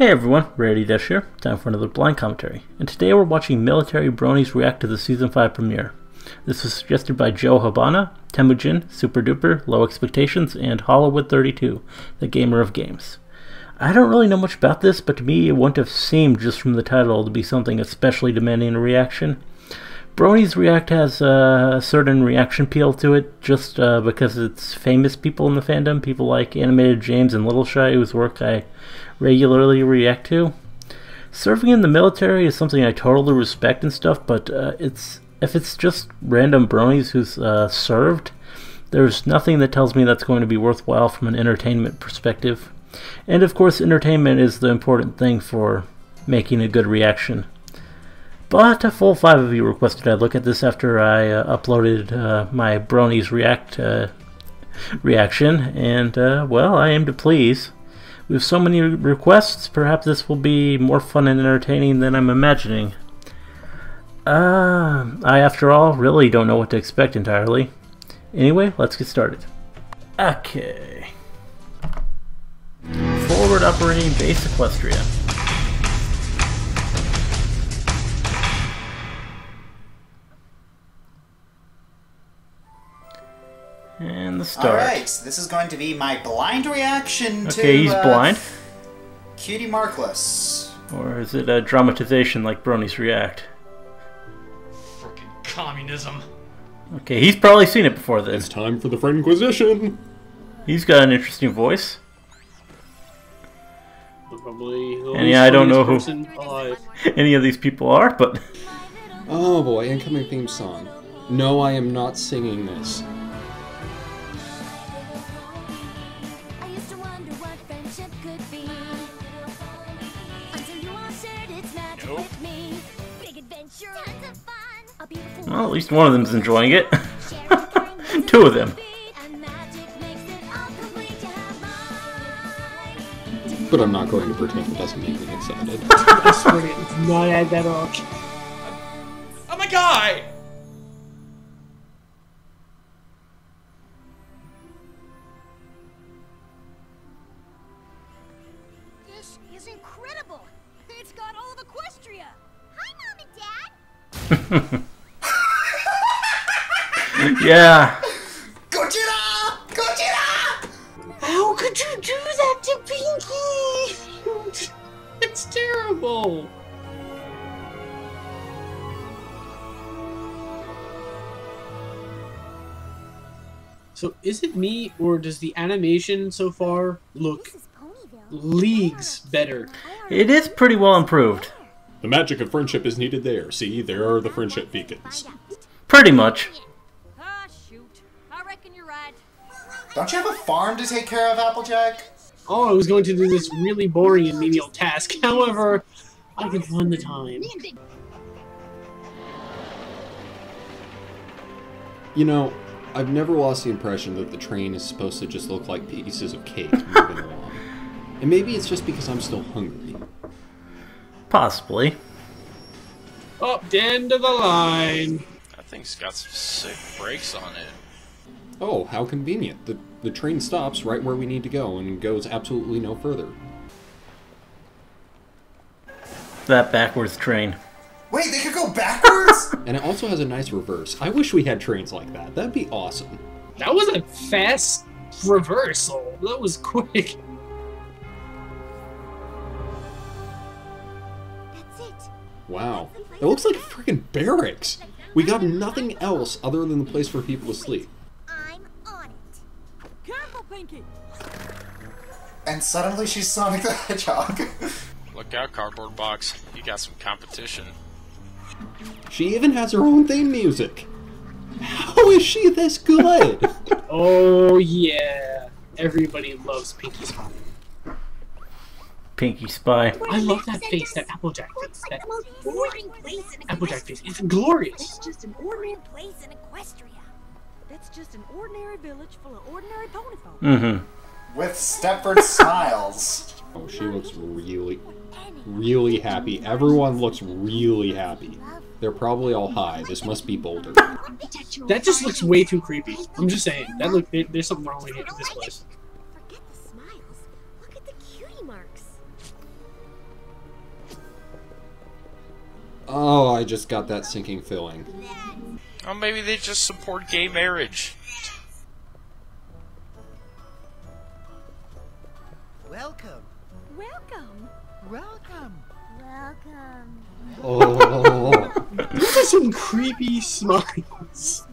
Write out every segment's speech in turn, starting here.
Hey everyone, Rarity Dash here, time for another blind commentary, and today we're watching Military Bronies React to the Season 5 premiere. This was suggested by Joe Habana, Temujin, Super Duper, Low Expectations, and Hollywood32, the gamer of games. I don't really know much about this, but to me it wouldn't have seemed just from the title to be something especially demanding a reaction. Bronies React has a certain reaction appeal to it just because it's famous people in the fandom, people like Animated James and Little Shy, whose work I regularly react to. Serving in the military is something I totally respect and stuff, but if it's just random bronies who's served, there's nothing that tells me that's going to be worthwhile from an entertainment perspective. And of course, entertainment is the important thing for making a good reaction. But a full 5 of you requested I look at this after I uploaded my Bronies React reaction, and well, I aim to please. With so many requests, perhaps this will be more fun and entertaining than I'm imagining. I, after all, really don't know what to expect entirely. Anyway, let's get started. Okay. Forward operating base Equestria. And the start. Alright, this is going to be my blind reaction to... Okay, he's blind. Cutie Markless. Or is it a dramatization like Bronies React? Frickin' communism. Okay, he's probably seen it before this. It's time for the Friendquisition. He's got an interesting voice. Probably and yeah, I don't know who alive. any of these people are, but... Oh boy, incoming theme song. No, I am not singing this. Well, at least one of them's enjoying it. 2 of them. But I'm not going to pretend it doesn't make me excited. I swear it's not at that all. Oh my god! This is incredible! It's got all of Equestria! Hi, Mom and Dad! Yeah. Gojira! Gojira! How could you do that to Pinky? It's terrible! So is it me, or does the animation so far look leagues better? It is pretty well improved. The magic of friendship is needed there. See, there are the friendship beacons. Pretty much. Ah, shoot. I reckon you're right. Don't you have a farm to take care of, Applejack? Oh, I was going to do this really boring and menial task. However, I can find the time. You know, I've never lost the impression that the train is supposed to just look like pieces of cake moving along. And maybe it's just because I'm still hungry. Possibly. Up the end of the line. That thing's got some sick brakes on it. Oh, how convenient. The train stops right where we need to go and goes absolutely no further. That backwards train. Wait, they could go backwards? And it also has a nice reverse. I wish we had trains like that. That'd be awesome. That was a fast reversal. That was quick. That's it. Wow. It looks like a freaking barracks. We got nothing else other than the place for people to sleep. I'm on it. Careful, Pinky! And suddenly she's Sonic the Hedgehog. Look out, cardboard box. You got some competition. She even has her own theme music. How is she this good? Oh yeah. Everybody loves Pinky Spy. Pinky Spy. I love that face, that Applejack face. That boring place in Applejack face. It's glorious. It's just an ordinary place in Equestria. That's just an ordinary village full of ordinary pony folk. Mm-hmm. With Stepford smiles. Oh, she looks really happy. Everyone looks really happy. They're probably all high. This must be Boulder. That just looks way too creepy. I'm just saying. That look. There's something wrong with this place. Forget the smiles. Look at the cutie marks. Oh, I just got that sinking feeling. Oh, maybe they just support gay marriage. Welcome. Welcome. Welcome. Welcome. Oh. Those are some creepy smiles.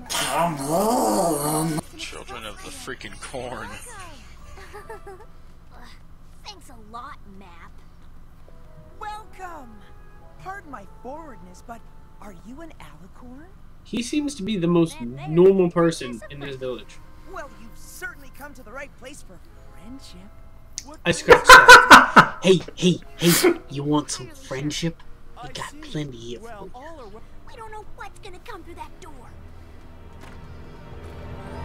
Children of the freaking corn. Thanks a lot, Map. Welcome. Pardon my forwardness, but are you an alicorn? He seems to be the most normal person in this village. Well, you've certainly come to the right place for friendship. What I scratched that. Hey, you want some friendship? We got plenty here. Well, all are We don't know what's gonna come through that door.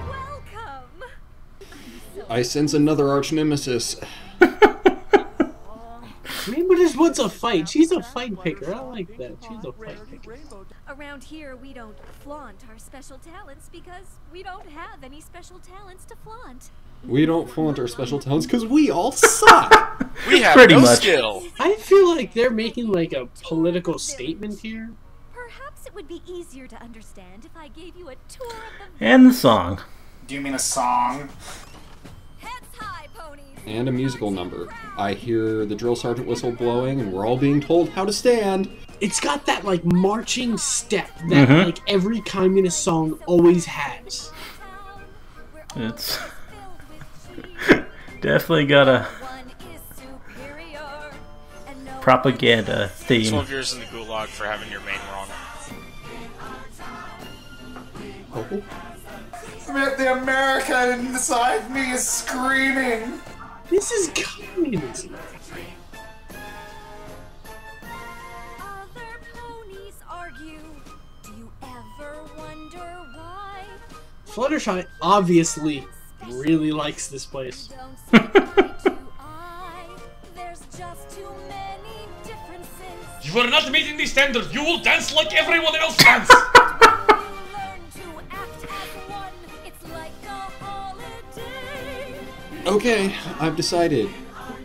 Welcome. I sense another arch nemesis. Maybe just wants a fight. She's a fight picker. I like that. She's a fight picker. Around here, we don't flaunt our special talents because we don't have any special talents to flaunt. We don't flaunt our special talents because we all suck. We have Pretty no much. skill. I feel like they're making like a political statement here. Perhaps it would be easier to understand if I gave you a tour of the And the song. Do you mean a song? Heads high, ponies. And a musical number. I hear the drill sergeant whistle blowing, and we're all being told how to stand. It's got that like marching step that like every communist song always has. It's definitely got a One is superior, and no propaganda theme. 12 years in the gulag for having your main wrong. Oh. The American inside me is screaming. This is communism. Other ponies argue. Do you ever wonder why? Fluttershy obviously really likes this place. Don't see eye to eye. There's just too many differences. You are not meeting the standards. You will dance like everyone else dance. Learn to act as one. It's like a holiday. Okay, I've decided.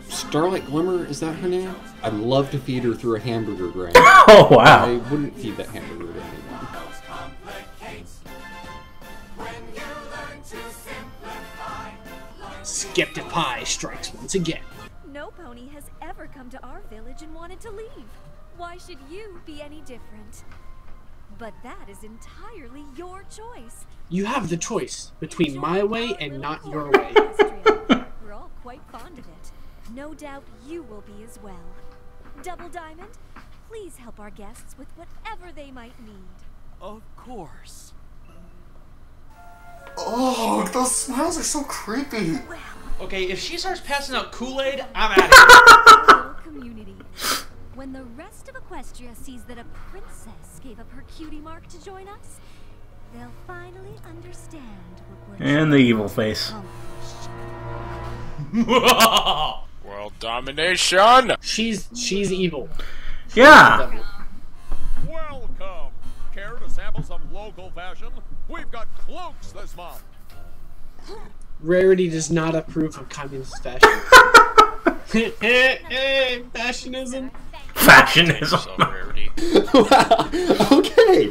Starlight Glimmer, is that her name? I'd love to feed her through a hamburger grain. Oh I wow. wouldn't feed that hamburger to anyone. Skeptic Pie strikes once again. No pony has ever come to our village and wanted to leave. Why should you be any different? But that is entirely your choice. You have the choice between my way and not your way. We're all quite fond of it. No doubt you will be as well. Double Diamond, please help our guests with whatever they might need. Of course. Oh, those smiles are so creepy. Okay, if she starts passing out Kool-Aid, I'm out of here. Little community. When the rest of Equestria sees that a princess gave up her cutie mark to join us, they'll finally understand what we're And the evil face. World domination! She's evil. Yeah. Welcome! Care to sample some local fashion? We've got cloaks this month. Rarity does not approve of communist fashion. Fashionism. Fashionism. Rarity. Wow, okay.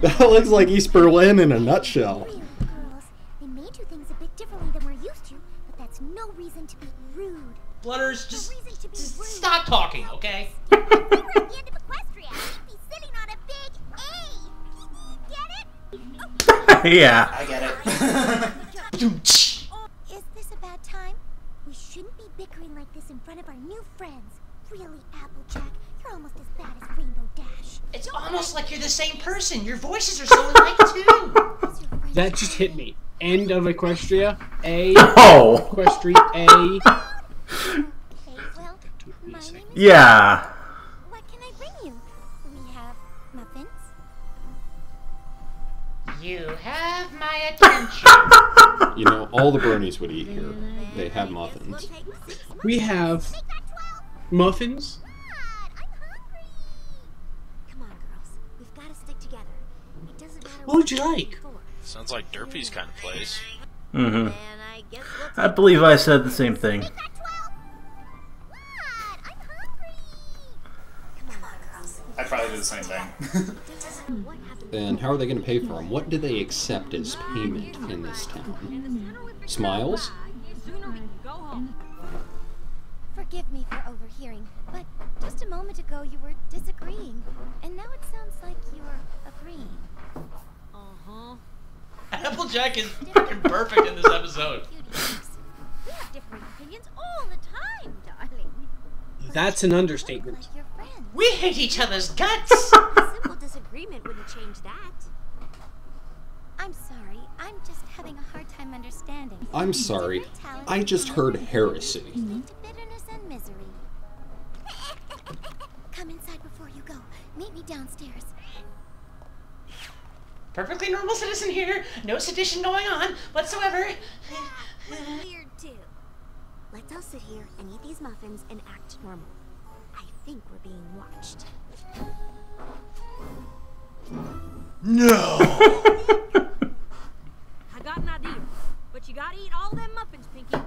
That looks like East Berlin in a nutshell. Girls, they may do things a bit differently than we're used to, but that's no reason to be rude. Flutters, just No reason to be rude. stop talking, okay? If we were at the end of Equestria, we'd be sitting on a big A. Get it? Yeah. I get it. Is this a bad time? We shouldn't be bickering like this in front of our new friends. Really, Applejack, you're almost as bad as Rainbow Dash. It's almost like you're the same person. Your voices are so alike too. That just hit me. End of Equestria. A. Oh. Equestria. A. Okay, well, my name is... Yeah. What can I bring you? We have muffins. You have my attention. You know, all the bronies would eat here. They have muffins. We have muffins. God, I'm hungry. Come on, girls. We've got to stick together. It doesn't matter What would you like? before. Sounds like Derpy's kind of place. Mm-hmm. And I guess we'll I believe I said the same thing. take that 12. God, I'm hungry. Come on, girls. I'd probably the same thing. Then how are they going to pay for them? What do they accept as payment in this town? Smiles? Forgive me for overhearing, but just a moment ago you were disagreeing, and now it sounds like you're agreeing. Uh-huh. Applejack is freaking perfect in this episode. We have different opinions all the time, darling. That's an understatement. Like your friends. We hate each other's guts. A simple disagreement wouldn't change that. I'm sorry, I'm just having a hard time understanding. I'm sorry, I just heard heresy. Into bitterness and misery. Come inside before you go. Meet me downstairs. Perfectly normal citizen here. No sedition going on whatsoever. Weird too. Let's all sit here and eat these muffins and act normal. I think we're being watched. No. I got an idea, but you gotta eat all them muffins, Pinky. Me?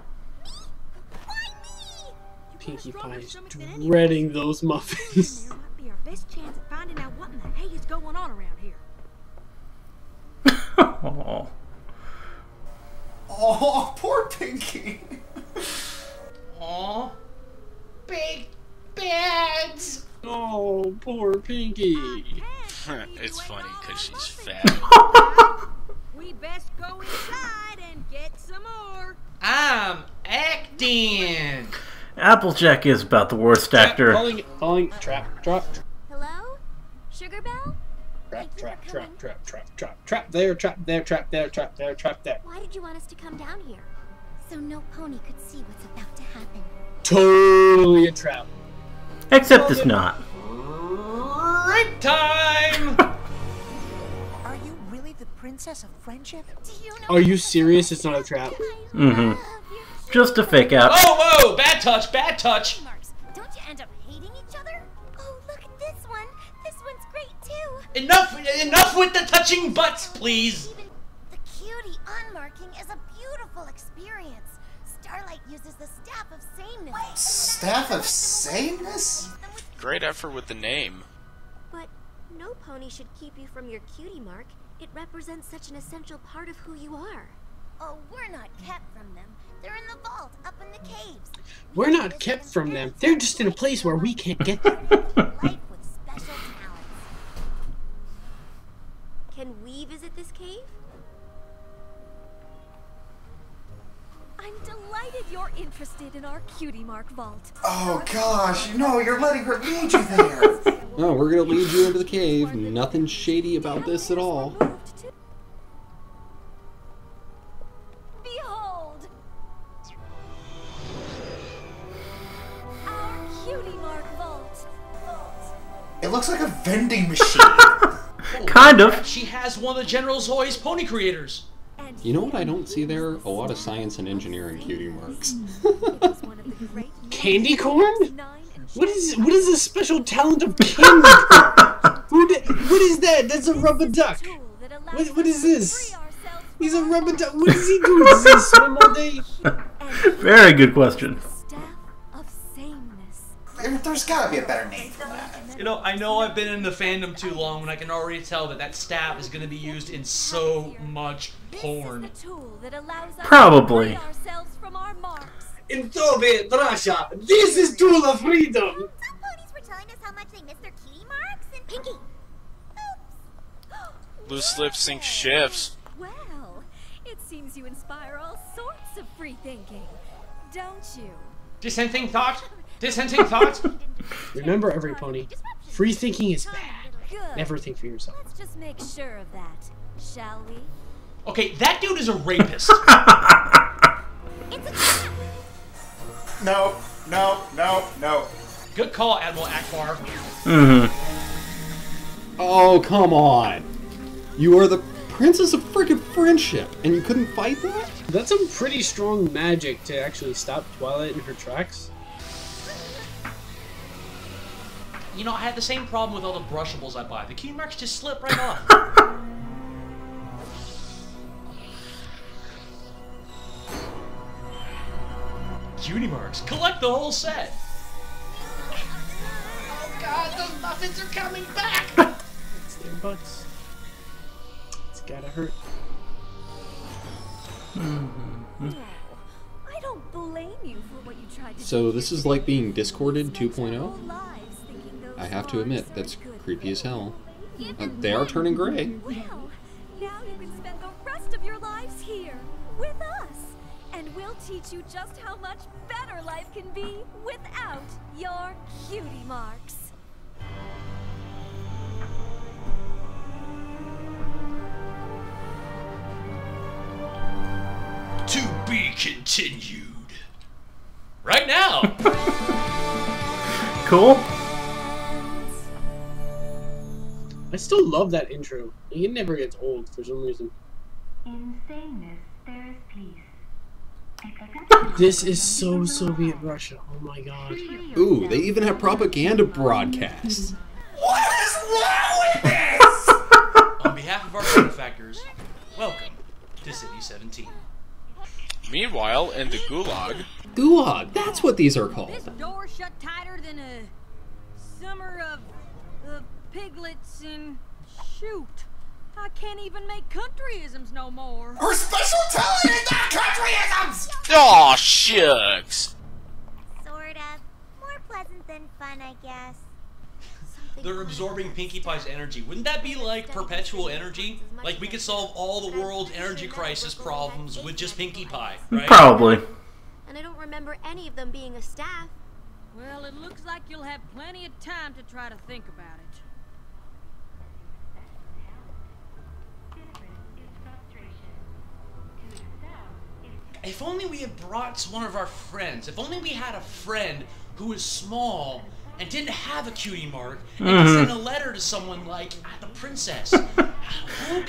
Why me? Pinkie Pie is dreading those muffins. There might be our best chance at finding out what in the hay is going on around here. Oh. Oh, poor Pinky. Aw. Big bads. Oh, poor Pinky. It's funny because she's fat. We best go inside and get some more. I'm acting. Applejack is about the worst actor. Falling, trap. Hello? Sugar Bell? Trap there, trap there. Why did you want us to come down here? So no pony could see what's about to happen. Totally a trap. Except it's not. Rape time. Are you really the princess of friendship? Do you know Are you serious? It's not a trap. Mm-hmm. Just a fake out. Whoa, bad touch, bad touch. Marks, don't you end up hating each other? Oh, look at this one. This one's great too. Enough with the touching butts, please. Even the cutie unmarking is a beautiful experience. Starlight uses the Staff of Sameness. Staff of Sameness? Great effort with the name. But no pony should keep you from your cutie mark. It represents such an essential part of who you are. Oh, we're not kept from them. They're in the vault, up in the caves. We're not kept from them. They're just in a place where we can't get them. Life with special talents. Can we visit this cave? I'm delighted you're interested in our cutie mark vault. Oh gosh, no, you're letting her lead you there. No, we're gonna lead you into the cave. Nothing shady about this at all. Behold! Our cutie mark vault. It looks like a vending machine. Kind of. She has one of the General Zoi's pony creators. You know what I don't see there? A lot of science and engineering cutie marks. Candy corn? What is the special talent of candy corn? What is that? That's a rubber duck. What is this? He's a rubber duck. What does he do? Does he swim all day? Very good question. There's gotta be a better name for that. You know, I know I've been in the fandom too long, and I can already tell that staff is going to be used in so much porn. Probably. In Soviet Russia, this is tool of freedom. Some ponies were telling us how much they miss their cutie marks and Pinky. Loose lips sink ships. Well, it seems you inspire all sorts of free thinking, don't you? Dissenting thought? Dissenting thought? Remember, every pony, free thinking is bad. Good. Never think for yourself. Let's just make sure of that, shall we? Okay, that dude is a rapist. It's a trap. No. Good call, Admiral Akbar. Mm-hmm. Oh, come on. You are the princess of frickin' friendship, and you couldn't fight that? That's some pretty strong magic to actually stop Twilight in her tracks. You know, I had the same problem with all the brushables I buy. The cutie marks just slip right off. Cutie marks. Collect the whole set. Oh god, those muffins. outfits are coming back! It's their butts. It's gotta hurt. I don't blame you for what you tried to So do. this is like being Discorded 2.0? I have to admit, that's creepy as hell. They are turning gray. Well, now you can spend the rest of your lives here with us. And we'll teach you just how much better life can be without your cutie marks. To be continued. Right now! Cool. I still love that intro. It never gets old for some reason. In sameness, there is peace. This is so Soviet Russia. Oh my god. Ooh, they even have propaganda broadcasts. What is wrong with this? On behalf of our benefactors, welcome to City 17. Meanwhile, in the Gulag... Gulag, that's what these are called. This door shut tighter than a summer of piglets and shoot. I can't even make countryisms no more. Our specialty is not countryisms! Aw, shucks! Sort of. More pleasant than fun, I guess. They're absorbing Pinkie Pie's energy. Wouldn't that be like perpetual energy? Like we could solve all the world's energy crisis problems with just Pinkie Pie, right? Probably. And I don't remember any of them being a staff. Well, it looks like you'll have plenty of time to try to think about it. If only we had brought one of our friends. If only we had a friend who was small and didn't have a cutie mark and could send a letter to someone like the princess.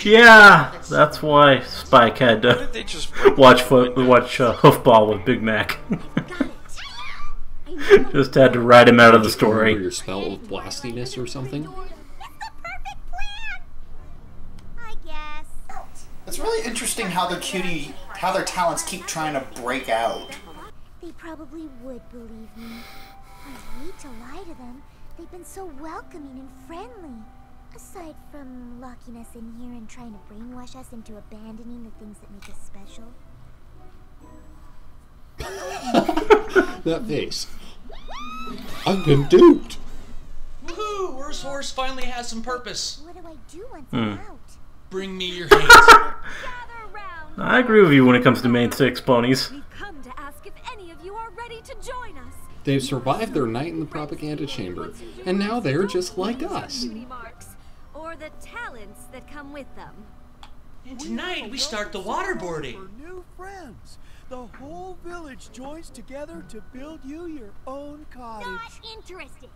Yeah, that's why Spike had to watch Hoofball with Big Mac. Just had to write him out of the story. Your spell of blastiness or something? It's really interesting how their talents keep trying to break out. They probably would believe me. I hate to lie to them. They've been so welcoming and friendly. Aside from locking us in here and trying to brainwash us into abandoning the things that make us special. That face. I've been duped. Woohoo! Worst horse finally has some purpose. What do I do once I'm out? Bring me your hate. I agree with you when it comes to main six ponies. We've come to ask if any of you are ready to join us. They've survived their night in the propaganda chamber, and now they're just like us. Or the talents that come with them. And tonight we start the waterboarding. For new friends. The whole village joins together to build you your own cottage. Not interested.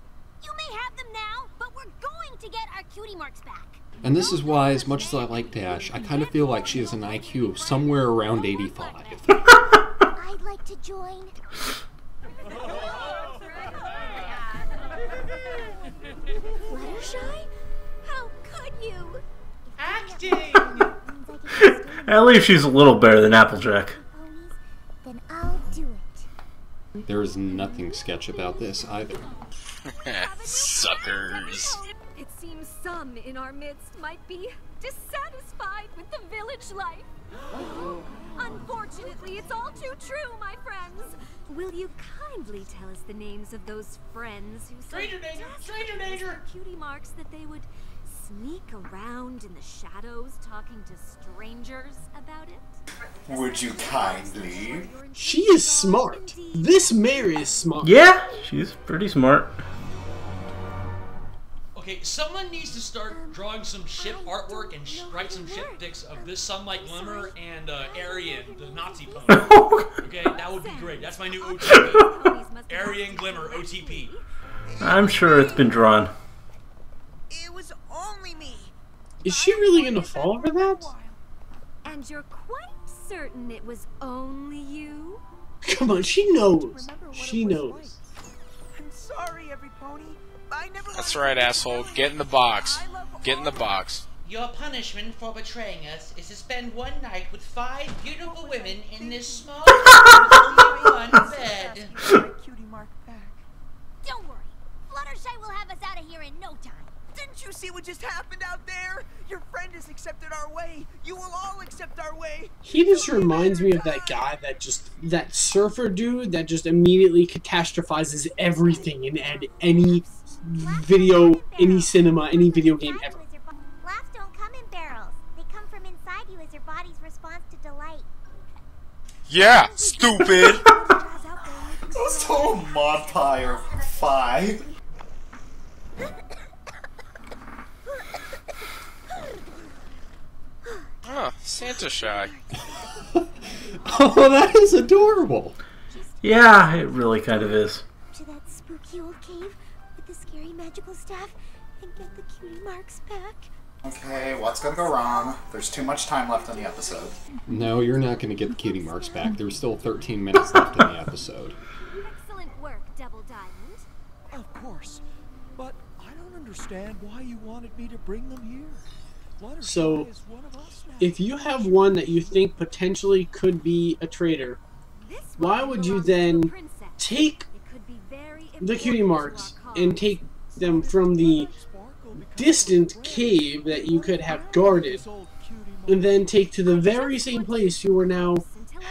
You may have them now, but we're going to get our cutie marks back. And this is why, as much as I like Dash, I kind of feel like she has an IQ of somewhere around 85. I'd like to join. Fluttershy? How could you? Acting! At least she's a little better than Applejack. Then I'll do it. There is nothing sketch about this either. Suckers. It seems some in our midst might be dissatisfied with the village life. Unfortunately, it's all too true, my friends. Will you kindly tell us the names of those friends who Stranger danger! Stranger danger! cutie marks that they would sneak around in the shadows talking to strangers about it? Would you kindly? She is smart. This mayor is smart. Yeah, she's pretty smart. Okay, someone needs to start drawing some ship artwork and write some ship pics of this Sunlight Glimmer and Aryan, the Nazi pony. Okay, that would be great. That's my new OTP. Aryan Glimmer OTP. I'm sure it's been drawn. It was only me. Is she really gonna fall for that? And you're quite certain it was only you? Come on, she knows. She knows. I'm sorry, every pony. I never. That's right, asshole. Get in the box. Get in the box. Your punishment for betraying us is to spend one night with 5 beautiful women in this small room with only one bed. Cutie mark back. Don't worry. Fluttershy will have us out of here in no time. Didn't you see what just happened out there? Your friend has accepted our way. You will all accept our way. He just reminds me of that guy that surfer dude that just immediately catastrophizes everything in any video, any cinema, any video game ever. Laughs don't come in barrels. They come from inside you as your body's response to delight. Yeah, stupid! That was total mod pie or phi. Oh, Santa shy. Oh, that is adorable. Yeah, it really kind of is. To that spooky old cave with the scary magical staff and get the cutie marks back. Okay, what's gonna go wrong? There's too much time left in the episode. No, you're not going to get the cutie marks back. There's still 13 minutes left in the episode. Excellent work, Double Diamond. Of course. But I don't understand why you wanted me to bring them here. Fluttershy So, is one of us now. if you have one that you think potentially could be a traitor, why would you then take the cutie marks and take them from the distant cave that you could have guarded, and then take to the very same place you are now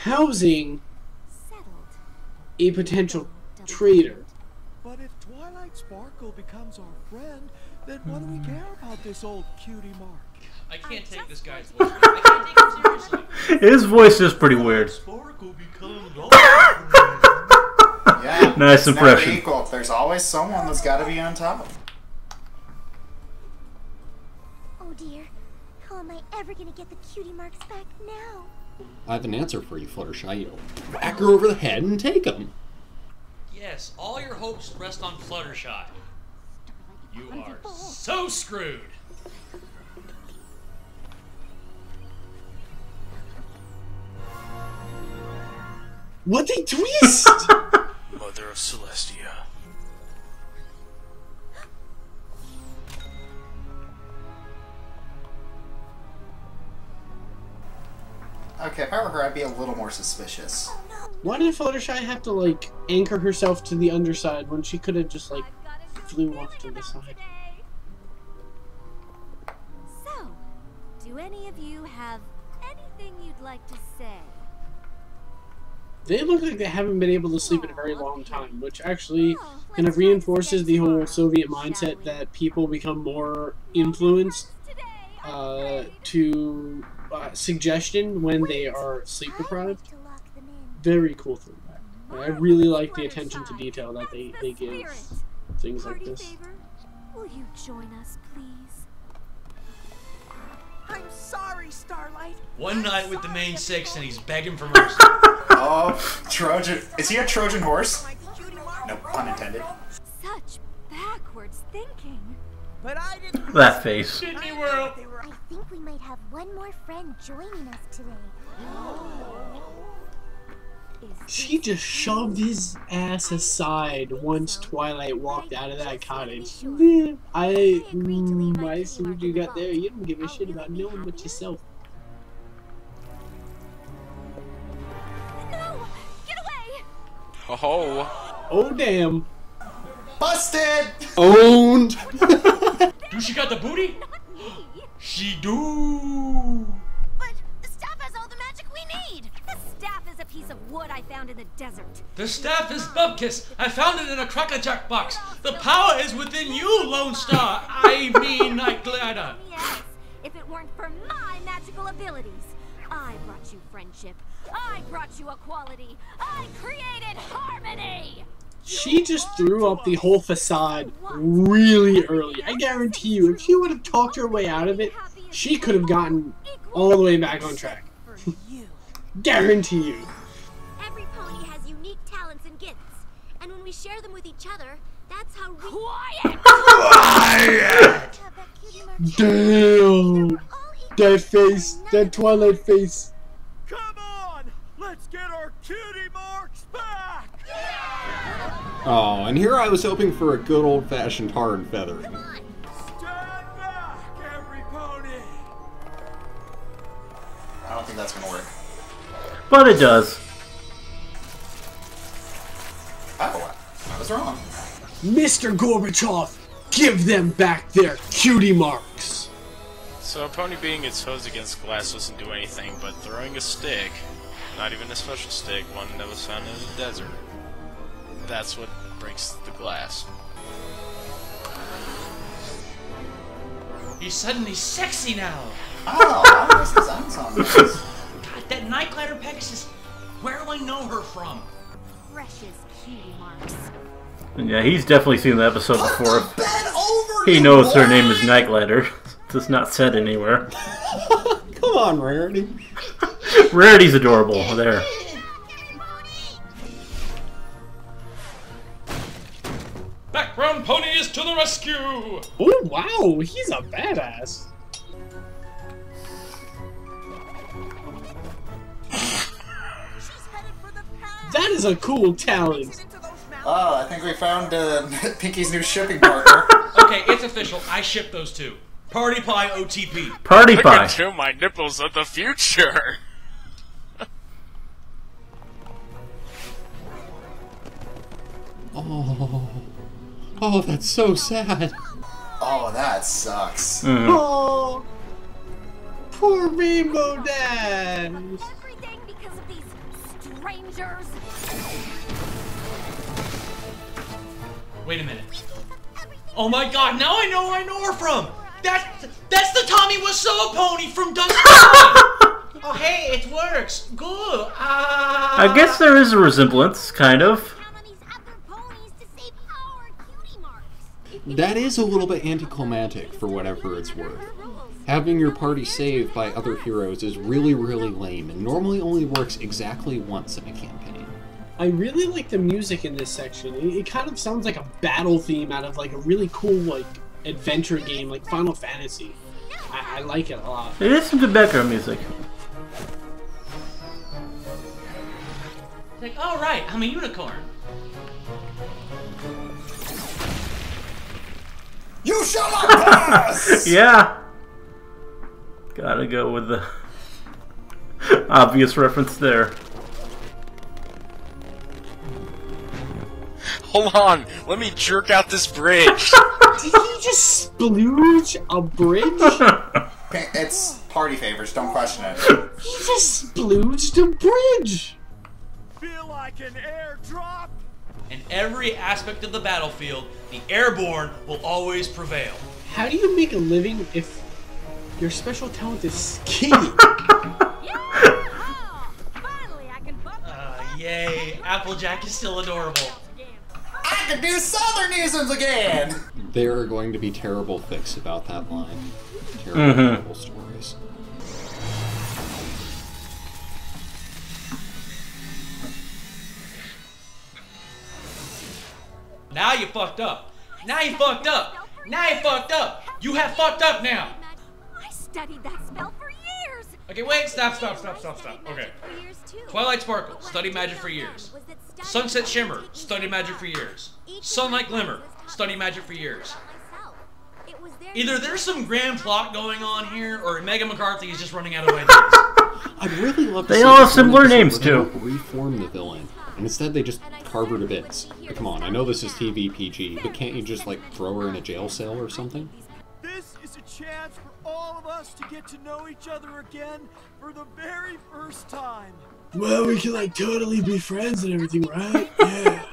housing a potential traitor? But if Twilight Sparkle becomes our friend, then what do we care about this old cutie mark? I can't take this guy's voice. I can't take him seriously. His voice is pretty weird. Yeah, Nice it's impression. Never equal. There's always someone that's got to be on top. Oh dear, how am I ever gonna get the cutie marks back now? I have an answer for you, Fluttershy. You whack her over the head and take them. Yes, all your hopes rest on Fluttershy. You are so screwed. What a twist! Mother of Celestia. Okay, if I were her, I'd be a little more suspicious. Why did Fluttershy have to, like, anchor herself to the underside when she could have just, like, flew off to the side? So, do any of you have anything you'd like to say? They look like they haven't been able to sleep in a very long time, which actually kind of reinforces the whole Soviet mindset that people become more influenced to suggestion when they are sleep deprived. Very cool thing. I really like the attention to detail that they give things like this. Will you join us, please? I'm sorry, Starlight. One night with the main six and he's begging for mercy. Oh, Trojan. Is he a Trojan horse? No pun intended. Such backwards thinking. But I didn't. That face. Sydney World. I think we might have one more friend joining us today. She just shoved his ass aside once Twilight walked out of that cottage. I see what you got there. You don't give a shit about no one but yourself. No! Get away! Oh. Oh damn. Busted! Owned! Do she got the booty? She do. But the staff has all the magic we need. The staff is a piece of wood I found in the desert. The staff is Bubkiss. I found it in a crackerjack box. The power is within you, Lone Star. I mean, Night Glider. Yes, if it weren't for my magical abilities. I brought you friendship. I brought you equality. I created harmony. She just threw up the whole facade really early. I guarantee you, if she would have talked her way out of it, she could have gotten all the way back on track. Guarantee you. Every pony has unique talents and gifts, and when we share them with each other, that's how we... Quiet! Damn! That face, that Twilight face. Come on! Let's get our cutie marks back! Oh, and here I was hoping for a good old-fashioned tar and feathering. Stand back, every pony! I don't think that's gonna work. But it does. Oh, I was wrong. Mr. Gorbachev, give them back their cutie marks. So a pony being exposed against glass doesn't do anything but throwing a stick, not even a special stick, one that was found in the desert. That's what breaks the glass. He's suddenly sexy now! Oh, I was the sounds on this. God, that Nightglider Pegasus, where do I know her from? Precious cutie marks. Yeah, he's definitely seen the episode before. Bend over, He you knows her moron! name is Nightglider. It's not said anywhere. Come on, Rarity. Rarity's adorable. There. Background ponies to the rescue! Oh wow, he's a badass. That is a cool talent. Oh, I think we found Pinky's new shipping partner. Okay, it's official. I ship those two. Party Pie OTP. Party Look Pie. into my nipples of the future! Oh, that's so sad. Oh, that sucks. Oh, poor Rainbow Dash. Everything because of these strangers. Wait a minute. Oh my god, now I know where I know her from! That's the Tommy Wiseau pony from Dust Oh hey, it works. Good. I guess there is a resemblance, kind of. That is a little bit anticlimactic for whatever it's worth. Having your party saved by other heroes is really, really lame, and normally only works exactly once in a campaign. I really like the music in this section. It kind of sounds like a battle theme out of like a really cool like adventure game like Final Fantasy. I like it a lot. It is some good background music. Like, oh right, I'm a unicorn. You shall not pass! Yeah. Gotta go with the obvious reference there. Hold on, let me jerk out this bridge. Did he just splooge a bridge? It's party favors, don't question it. He just splooged a bridge! Feel like an airdrop? In every aspect of the battlefield, the airborne will always prevail. How do you make a living if your special talent is skiing? Yay, Applejack is still adorable. I can do Southernisms again! There are going to be terrible fics about that line. Terrible stories. Now you fucked up. Now you fucked up. Now you fucked up. You have fucked up now. I studied that spell for years. Okay, wait, stop. Okay. Twilight Sparkle, study magic for years. Sunset Shimmer, study magic for years. Sunlight Glimmer, study magic for years. Either there's some grand plot going on here, or Megan McCarthy is just running out of ideas. I'd really love to They see all have this similar episode names, where they too. don't reform the villain, and instead they just carve her to bits. Like, come on, I know this is TV PG, but can't you just, like, throw her in a jail cell or something? This is a chance for all of us to get to know each other again for the very first time. Well, we can like totally be friends and everything, right? Yeah.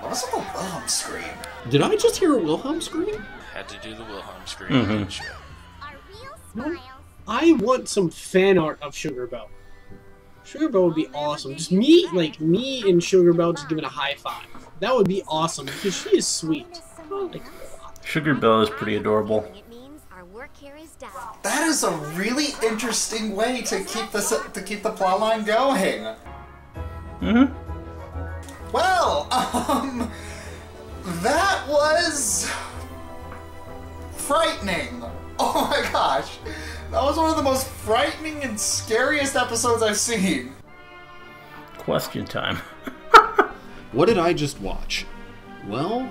What was with the Wilhelm scream? Did I just hear a Wilhelm scream? Had to do the Wilhelm scream, didn't you? No, I want some fan art of Sugar Belle. Sugar Belle would be awesome. Just me and Sugar Belle just giving a high five. That would be awesome because she is sweet. I like her a lot. Sugar Belle is pretty adorable. That is a really interesting way to keep the plot line going. Well, that was frightening. Oh my gosh. That was one of the most frightening and scariest episodes I've seen. Question time. What did I just watch? Well,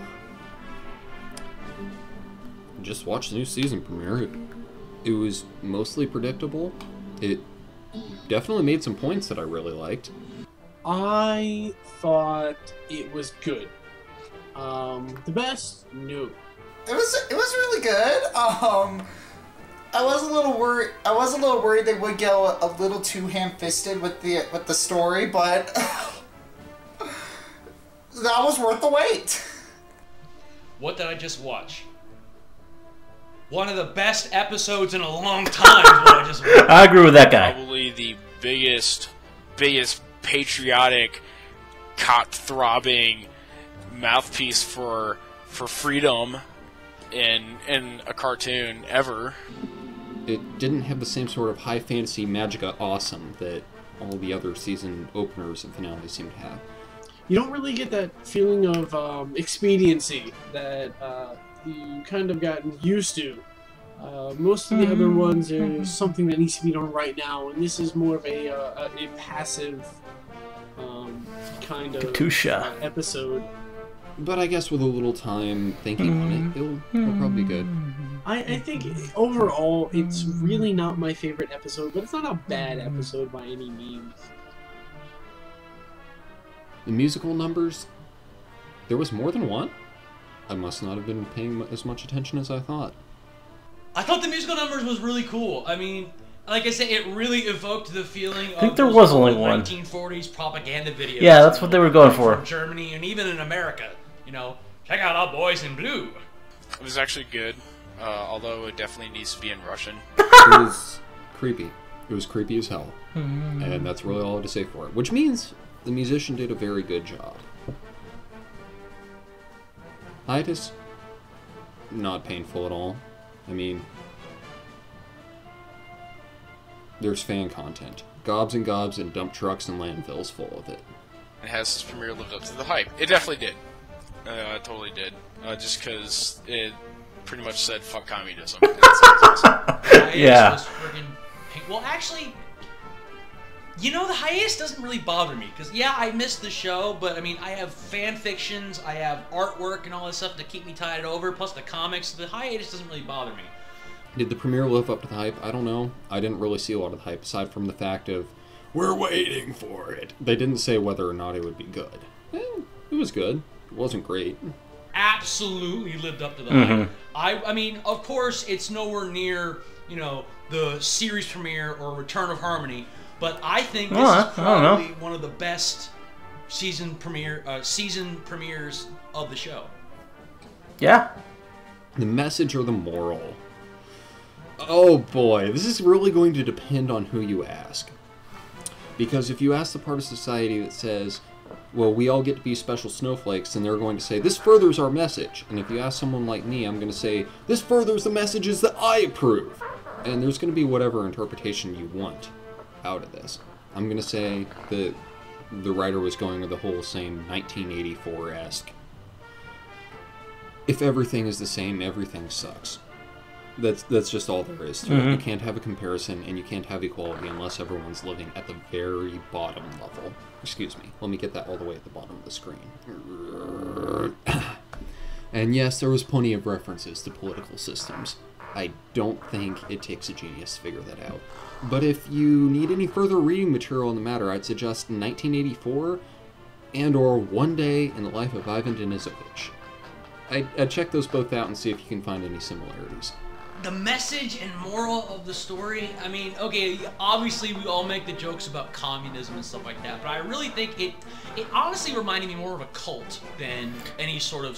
just watched the new season premiere. It was mostly predictable. It definitely made some points that I really liked. I thought it was good. The best? No. It was really good. I was a little worried. I was a little worried they would go a little too ham-fisted with the story, but that was worth the wait. What did I just watch? One of the best episodes in a long time is what I just watched. I agree with that guy. Probably the biggest patriotic, cock-throbbing mouthpiece for freedom in a cartoon ever. It didn't have the same sort of high fantasy magica awesome that all the other season openers and finales seem to have. You don't really get that feeling of expediency that you kind of gotten used to. Most of the other ones are something that needs to be done right now, and this is more of a passive kind of episode. But I guess with a little time thinking on it, it'll probably be good. I think overall it's really not my favorite episode, but it's not a bad episode by any means. The musical numbers, there was more than one? I must not have been paying as much attention as I thought. I thought the musical numbers was really cool. I mean, like I said, it really evoked the feeling I think of there those was old only one. 1940s propaganda videos. Yeah, that's what they were going for. From Germany and even in America. You know, check out our boys in blue. It was actually good, although it definitely needs to be in Russian. It was creepy. It was creepy as hell. And that's really all I have to say for it. Which means the musician did a very good job. Hiatus, not painful at all. I mean, there's fan content. Gobs and gobs and dump trucks and landfills full of it. It has its premiere lived up to the hype. It definitely did. It totally did. Just because it pretty much said, fuck communism. Yeah. Was friggin' pink. Well, actually, you know, the hiatus doesn't really bother me. Because, yeah, I missed the show, but, I mean, I have fan fictions, I have artwork and all this stuff to keep me tied over, plus the comics. The hiatus doesn't really bother me. Did the premiere live up to the hype? I don't know. I didn't really see a lot of the hype, aside from the fact of, we're waiting for it. They didn't say whether or not it would be good. It was good. It wasn't great. Absolutely lived up to the hype. I mean, of course, it's nowhere near, you know, the series premiere or Return of Harmony, but I think this is probably one of the best season premieres of the show. Yeah. The message or the moral? Oh boy, this is really going to depend on who you ask. Because if you ask the part of society that says, well, we all get to be special snowflakes, and they're going to say, this furthers our message. And if you ask someone like me, I'm going to say, this furthers the messages that I approve. And there's going to be whatever interpretation you want out of this. I'm going to say that the writer was going with the whole same 1984-esque. If everything is the same, everything sucks. That's just all there is to it. You can't have a comparison, and you can't have equality unless everyone's living at the very bottom level. Excuse me. Let me get that all the way at the bottom of the screen. And yes, there was plenty of references to political systems. I don't think it takes a genius to figure that out. But if you need any further reading material on the matter, I'd suggest 1984 and or One Day in the Life of Ivan Denisovich. I'd check those both out and see if you can find any similarities. The message and moral of the story, I mean, okay, obviously we all make the jokes about communism and stuff like that, but I really think it honestly reminded me more of a cult than any sort of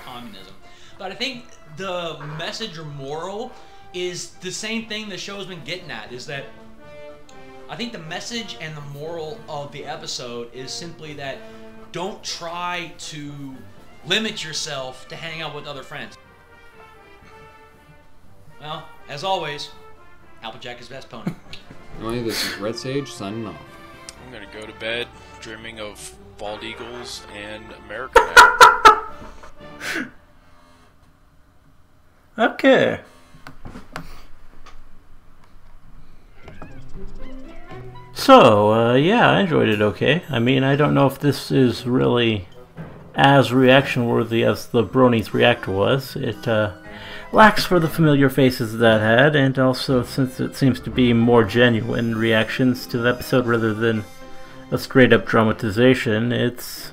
communism. But I think the message or moral is the same thing the show's been getting at, is that I think the message and the moral of the episode is simply that don't try to limit yourself to hang out with other friends. Well, as always, Applejack is best pony. Anyway, this is Red Sage signing off. I'm gonna go to bed dreaming of bald eagles and America now. Okay. So, yeah, I enjoyed it okay. I mean, I don't know if this is really as reaction-worthy as the Bronies React was. It lacks for the familiar faces that had, and also since it seems to be more genuine reactions to the episode rather than a straight-up dramatization, it's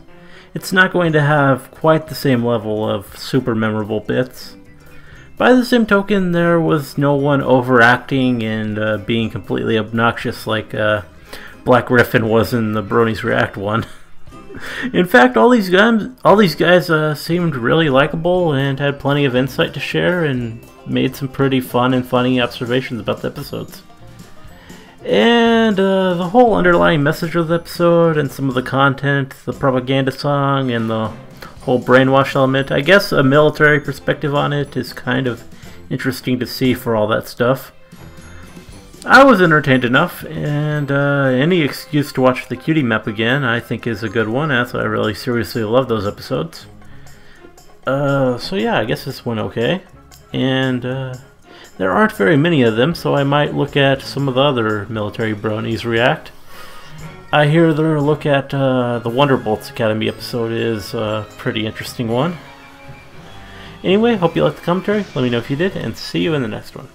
not going to have quite the same level of super memorable bits. By the same token, there was no one overacting and being completely obnoxious like Black Griffin was in the Bronies React one. In fact, all these guys seemed really likable and had plenty of insight to share and made some pretty fun and funny observations about the episodes. And the whole underlying message of the episode and some of the content, the propaganda song and the whole brainwash element, I guess a military perspective on it is kind of interesting to see for all that stuff. I was entertained enough, and any excuse to watch the cutie map again I think is a good one, as I really seriously love those episodes. So yeah, I guess this went okay. And there aren't very many of them, so I might look at some of the other Military Bronies React. I hear their look at the Wonderbolts Academy episode is a pretty interesting one. Anyway, hope you liked the commentary, let me know if you did, and see you in the next one.